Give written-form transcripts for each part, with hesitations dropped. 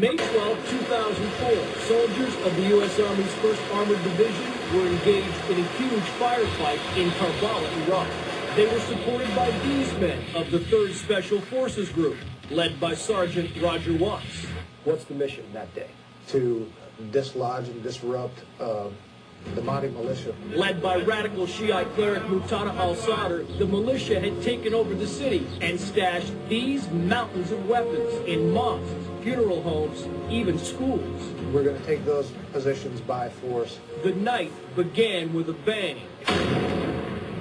May 12, 2004, soldiers of the U.S. Army's 1st Armored Division were engaged in a huge firefight in Karbala, Iraq. They were supported by these men of the 3rd Special Forces Group, led by Sergeant Roger Watts. What's the mission that day? To dislodge and disrupt the Mahdi militia. Led by radical Shiite cleric Muqtada al-Sadr, the militia had taken over the city and stashed these mountains of weapons in mosques, funeral homes, even schools. We're going to take those positions by force. The night began with a bang.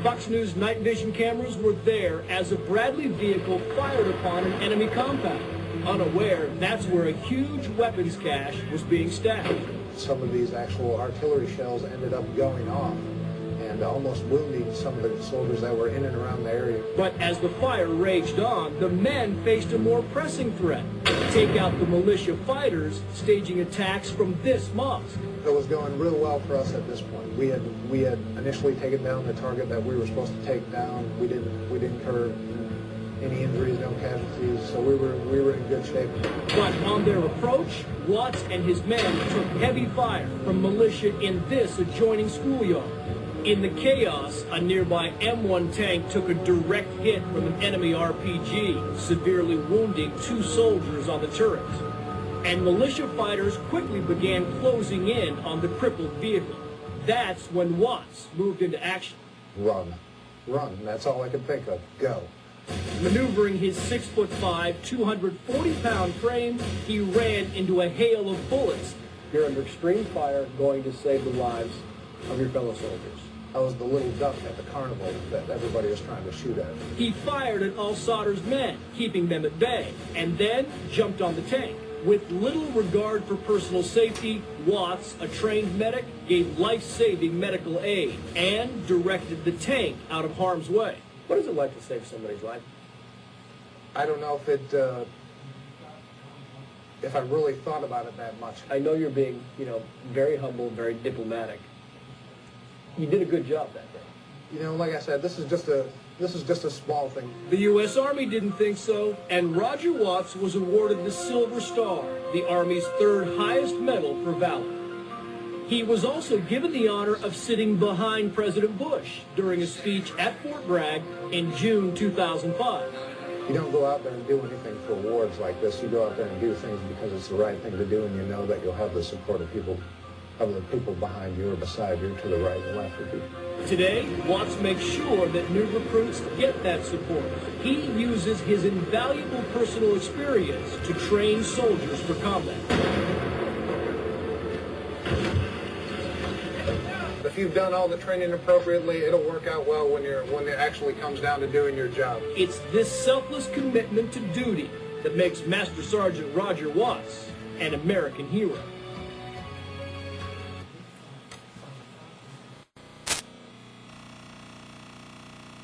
Fox News night vision cameras were there as a Bradley vehicle fired upon an enemy compound. Unaware, that's where a huge weapons cache was being stashed. Some of these actual artillery shells ended up going off and almost wounding some of the soldiers that were in and around the area. But as the fire raged on, the men faced a more pressing threat: take out the militia fighters staging attacks from this mosque. It was going real well for us at this point. We had initially taken down the target that we were supposed to take down. We didn't incur any injuries, no casualties, so we were in good shape. But on their approach, Watts and his men took heavy fire from militia in this adjoining schoolyard. In the chaos, a nearby M1 tank took a direct hit from an enemy RPG, severely wounding 2 soldiers on the turret. And militia fighters quickly began closing in on the crippled vehicle. That's when Watts moved into action. Run. That's all I could think of. Go. Maneuvering his 6'5", 240-pound frame, he ran into a hail of bullets. You're under extreme fire, going to save the lives of your fellow soldiers. I was the little duck at the carnival that everybody was trying to shoot at. He fired at al-Sadr's men, keeping them at bay, and then jumped on the tank. With little regard for personal safety, Watts, a trained medic, gave life-saving medical aid and directed the tank out of harm's way. What is it like to save somebody's life? I don't know if I really thought about it that much. I know you're being, very humble, very diplomatic. You did a good job that day. Like I said, this is just a small thing. The U.S. Army didn't think so, and Roger Watts was awarded the Silver Star, the Army's 3rd highest medal for valor. He was also given the honor of sitting behind President Bush during a speech at Fort Bragg in June 2005. You don't go out there and do anything for awards like this. You go out there and do things because it's the right thing to do, and you know that you'll have the support of the people behind you or beside you, to the right and left of you. Today, Watts makes sure that new recruits get that support. He uses his invaluable personal experience to train soldiers for combat. If you've done all the training appropriately, it'll work out well when it actually comes down to doing your job. It's this selfless commitment to duty that makes Master Sergeant Roger Watts an American hero.